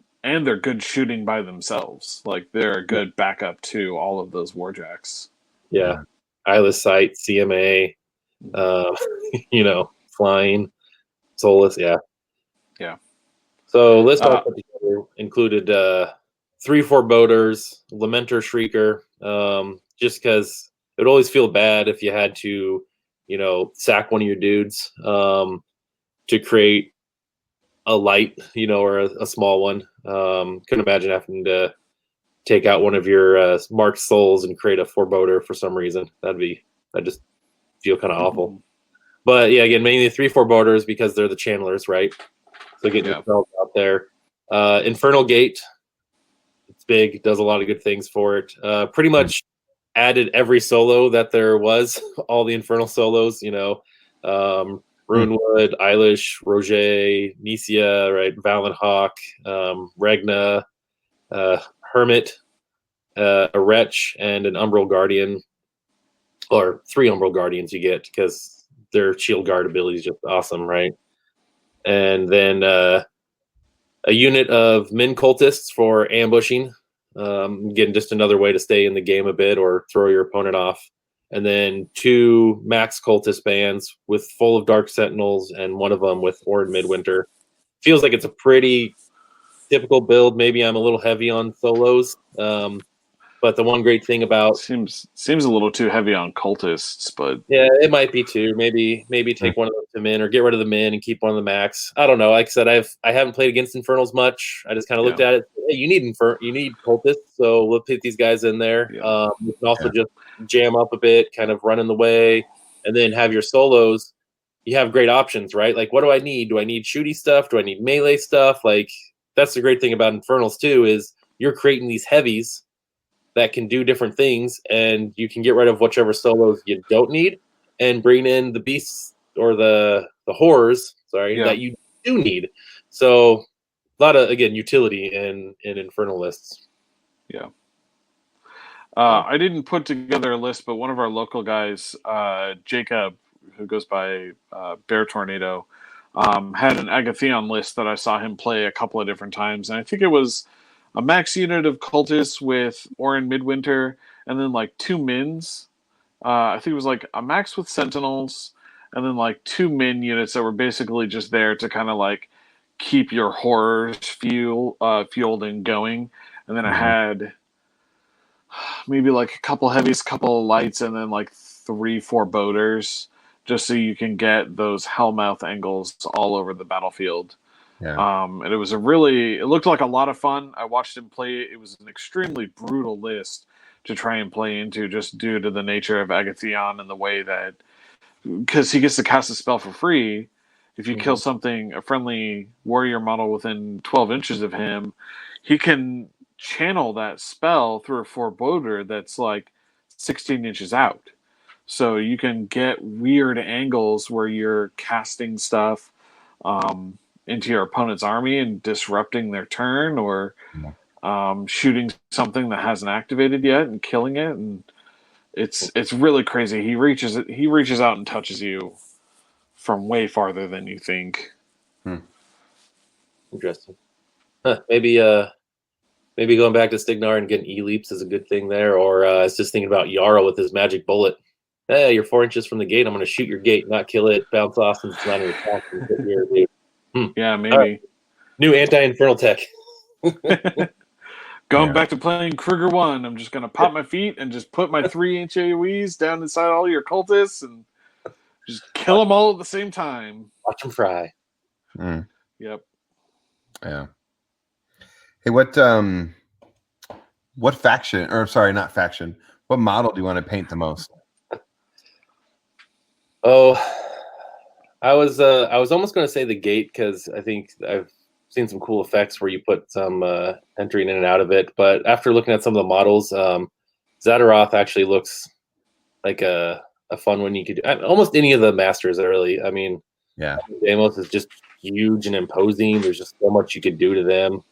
good shooting by themselves. Like they're a good backup to all of those warjacks.
Yeah. Eyeless Sight, CMA, you know, flying, soulless, yeah. So list I put together included 3 foreboders, Lamenter Shrieker, just because it would always feel bad if you had to, you know, sack one of your dudes to create a light, you know, or a small one. Couldn't imagine having to take out one of your marked souls and create a foreboder for some reason. That'd just feel kind of awful. But yeah, again, mainly 3 foreboders because they're the channelers, right? So getting your spells out there. Infernal Gate, it's big, does a lot of good things for it. Pretty much added every solo that there was, all the Infernal solos, you know. Runewood, Eilish, Roger, Nisia, right? Valen Hawk, Regna, Hermit, a Wretch, and an Umbral Guardian. Or 3 Umbral Guardians you get because their shield guard ability is just awesome, right? And then a unit of Min Cultists for ambushing. Again, just another way to stay in the game a bit or throw your opponent off. And then 2 Max Cultist bands with full of Dark Sentinels and one of them with Orin Midwinter. Feels like it's a pretty typical build. Maybe I'm a little heavy on solos. But the one great thing about
seems a little too heavy on cultists, but
yeah, it might be too. Maybe take one of them to min or get rid of the min and keep one of the max. I don't know. Like I said, I haven't played against Infernals much. I just kind of looked at it. Hey, you need cultists, so we'll put these guys in there. You can also just jam up a bit, kind of run in the way, and then have your solos. You have great options, right? Like, what do I need? Do I need shooty stuff? Do I need melee stuff? Like, that's the great thing about Infernals too is you're creating these heavies that can do different things, and you can get rid of whichever solos you don't need and bring in the beasts or the horrors, that you do need. So a lot of, again, utility in Infernal lists.
Yeah. I didn't put together a list, but one of our local guys, Jacob, who goes by Bear Tornado, had an Agathion list that I saw him play a couple of different times, and I think it was a max unit of cultists with Orin Midwinter, and then like 2 mins. I think it was like a max with Sentinels, and then like 2 min units that were basically just there to kind of like keep your horrors fueled and going. And then I had maybe like a couple heavies, couple lights, and then like 3 foreboders, just so you can get those Hellmouth angles all over the battlefield.
Yeah.
And it looked like a lot of fun. I watched him play. It was an extremely brutal list to try and play into, just due to the nature of Agathion and the way that, because he gets to cast a spell for free. If you kill a friendly warrior model within 12 inches of him, he can channel that spell through a forebodar that's like 16 inches out. So you can get weird angles where you're casting stuff into your opponent's army and disrupting their turn, or shooting something that hasn't activated yet and killing it, and it's really crazy. He reaches out and touches you from way farther than you think.
Interesting. Maybe going back to Stignar and getting E-leaps is a good thing there, or I was just thinking about Jarl with his magic bullet. Hey, you're 4 inches from the gate. I'm going to shoot your gate, not kill it. Bounce off since it's not an attack.
Yeah, maybe.
Right. New anti-infernal tech.
Going back to playing Kruger 1, I'm just going to pop my feet and just put my 3-inch AoEs down inside all your cultists and just kill them all at the same time.
Watch them fry.
Yep.
Yeah. Hey, what what faction, or sorry, not faction, what model do you want to paint the most?
Oh, I was almost going to say the gate, because I think I've seen some cool effects where you put some entering in and out of it. But after looking at some of the models, Zadaroth actually looks like a fun one you could do. Almost any of the masters, really. I mean,
Yeah,
Deimos is just huge and imposing. There's just so much you could do to them.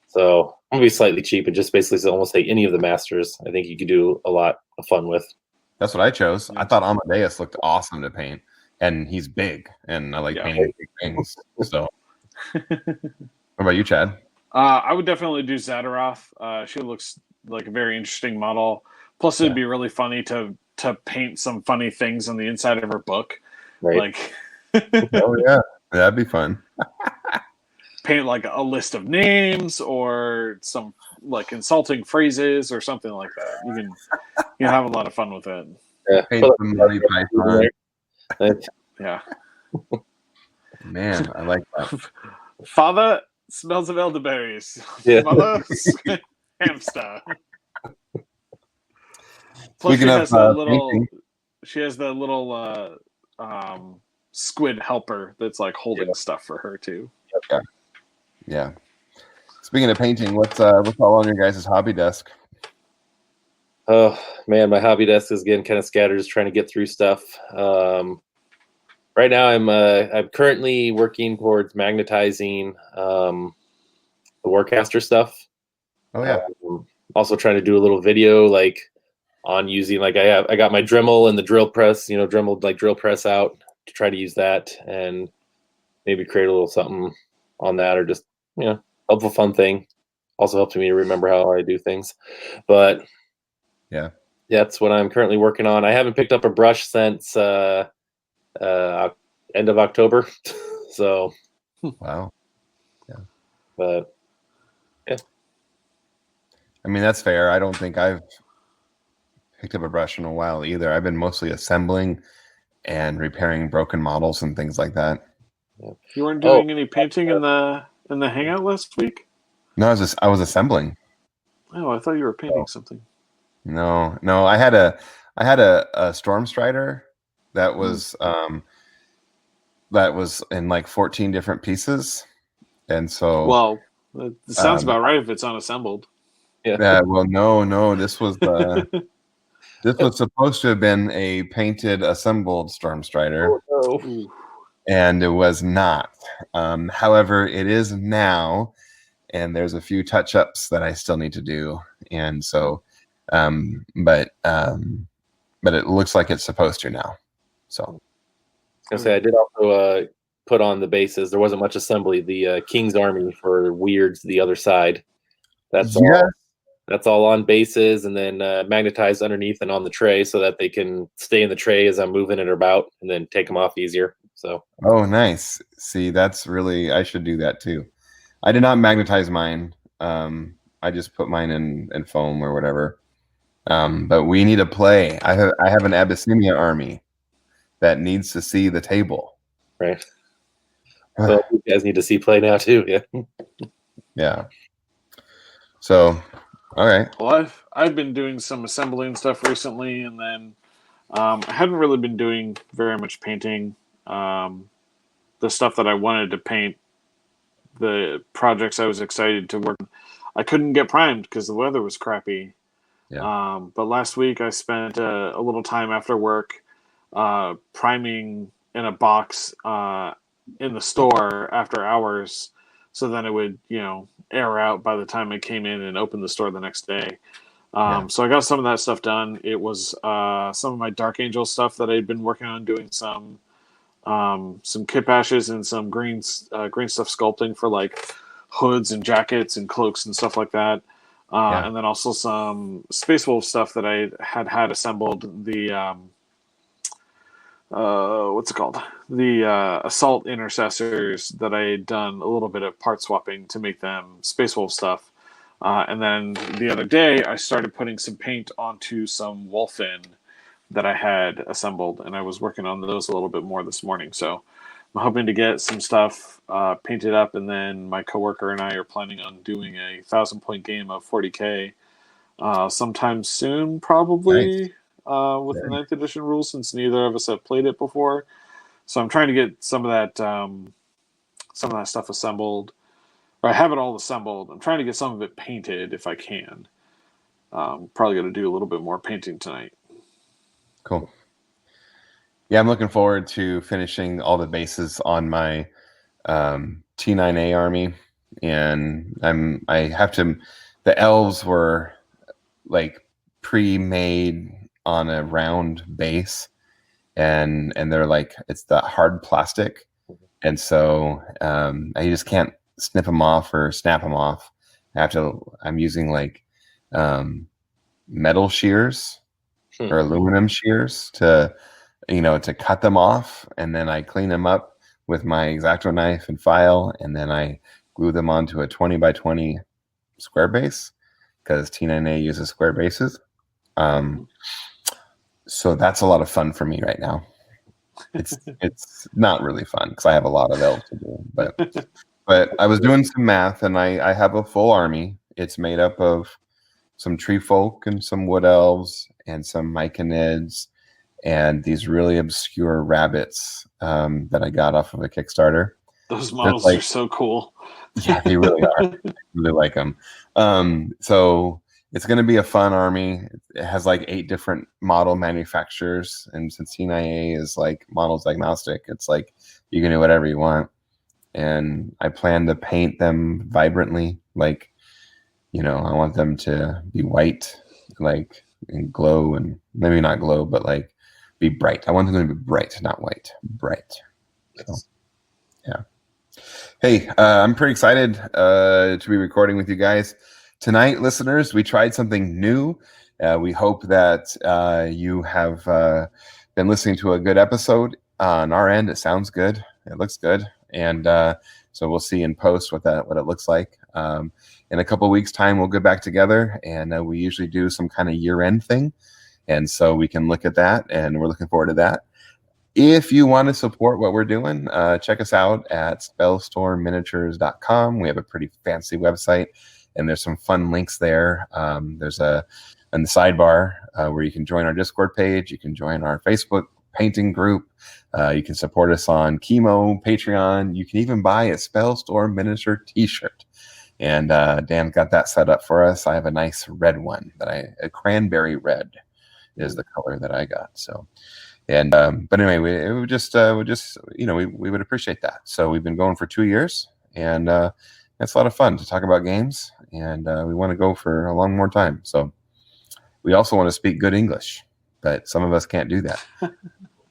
So I'm gonna be slightly cheap and just basically almost say any of the masters. I think you could do a lot of fun with.
that's what I chose. I thought Amadeus looked awesome to paint, and he's big, and I like painting big things. So, what about you, Chad?
I would definitely do Zadaroth. She looks like a very interesting model. Plus, it'd be really funny to paint some funny things on the inside of her book.
Right.
Like,
Oh yeah, that'd be fun.
paint like a list of names or some like insulting phrases or something like that. You can have a lot of fun with it.
Yeah.
Paint some Monty Python.
Yeah.
Man, I like that.
Father smells of elderberries.
Yeah.
Mother hamster. Plus,
Speaking of
she has the little squid helper that's like holding stuff for her too.
Okay. Yeah. Speaking of painting, what's all on your guys' hobby desk?
Oh man, my hobby desk is getting kind of scattered, just trying to get through stuff. Right now, I'm currently working towards magnetizing the Warcaster stuff.
Oh yeah.
Also trying to do a little video like on using I got my Dremel and the drill press, Dremel like drill press out to try to use that and maybe create a little something on that, or just helpful fun thing. Also helps me to remember how I do things. But
yeah,
that's what I'm currently working on. I haven't picked up a brush since end of October. So
wow. Yeah.
But yeah.
I mean, that's fair. I don't think I've picked up a brush in a while either. I've been mostly assembling and repairing broken models and things like that.
You weren't doing any painting in the hangout last week?
No, I was assembling.
Oh, I thought you were painting something.
No. I had a Storm Strider that was in like 14 different pieces, and so
well, it sounds about right if it's unassembled.
Yeah. Well, no. This was this was supposed to have been a painted, assembled Storm Strider.
Oh, no.
And it was not. However, it is now, and there's a few touch-ups that I still need to do. And so, but it looks like it's supposed to now. So,
I was gonna say I did also put on the bases. There wasn't much assembly. The King's Army for Weirds, the other side. That's all on bases, and then magnetized underneath and on the tray so that they can stay in the tray as I'm moving it about, and then take them off easier. So.
Oh, nice. See, that's really, I should do that too. I did not magnetize mine. I just put mine in foam or whatever. But we need to play. I have an Abyssinia army that needs to see the table.
Right. So you guys need to see play now too. Yeah.
Yeah. So, all right.
Well, I've been doing some assembling stuff recently, and then I hadn't really been doing very much painting. The stuff that I wanted to paint, the projects I was excited to work on, I couldn't get primed because the weather was crappy.
Yeah.
But last week I spent a little time after work priming in a box in the store after hours, so then it would air out by the time I came in and opened the store the next day. So I got some of that stuff done. It was some of my Dark Angel stuff that I'd been working on, doing some kit bashes and some green stuff sculpting for like hoods and jackets and cloaks and stuff like that. And then also some Space Wolf stuff that I had assembled. The what's it called? The Assault Intercessors that I had done a little bit of part swapping to make them Space Wolf stuff. And then the other day I started putting some paint onto some Wolfen that I had assembled, and I was working on those a little bit more this morning. So I'm hoping to get some stuff painted up, and then my coworker and I are planning on doing a 1,000-point game of 40K sometime soon, probably, with the 9th edition rules, since neither of us have played it before. So I'm trying to get some of that stuff assembled. Or I have it all assembled. I'm trying to get some of it painted if I can. Probably going to do a little bit more painting tonight.
Cool. Yeah, I'm looking forward to finishing all the bases on my T9A army, and I have to. The elves were like pre-made on a round base, and they're like, it's the hard plastic, and so I just can't snip them off or snap them off. I'm using like metal shears or aluminum shears to cut them off, and then I clean them up with my X-Acto knife and file, and then I glue them onto a 20 by 20 square base, because T9A uses square bases. So that's a lot of fun for me right now. It's not really fun because I have a lot of elves to do, but I was doing some math, and I have a full army. It's made up of some tree folk and some wood elves and some myconids and these really obscure rabbits that I got off of a Kickstarter.
Those models are so cool.
Yeah, they really are. I really like them. So it's going to be a fun army. It has like 8 different model manufacturers, and since T9A is like models agnostic, it's like you can do whatever you want. And I plan to paint them vibrantly, like, I want them to be white, like, and glow, and maybe not glow, but like be bright. I want them to be bright, not white. Bright. So, yeah. Hey, I'm pretty excited to be recording with you guys tonight, listeners. We tried something new. We hope that you have been listening to a good episode. On our end, it sounds good. It looks good, and so we'll see in post what it looks like. In a couple of weeks' time, we'll get back together, and we usually do some kind of year-end thing, and so we can look at that, and we're looking forward to that. If you want to support what we're doing, check us out at spellstormminiatures.com. We have a pretty fancy website, and there's some fun links there. There's in the sidebar where you can join our Discord page. You can join our Facebook painting group. You can support us on Chemo, Patreon. You can even buy a Spellstorm Miniature t-shirt. And Dan got that set up for us. I have a nice red one a cranberry red is the color that I got. So, and but anyway, we would appreciate that. So we've been going for 2 years, and it's a lot of fun to talk about games, and we want to go for a long more time. So we also want to speak good English, but some of us can't do that.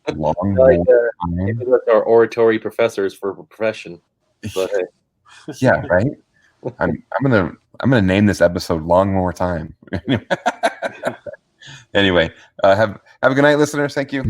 Maybe that's our oratory professors for profession. But hey.
Yeah, right. I'm gonna name this episode "Long More Time." Anyway, have a good night, listeners. Thank you.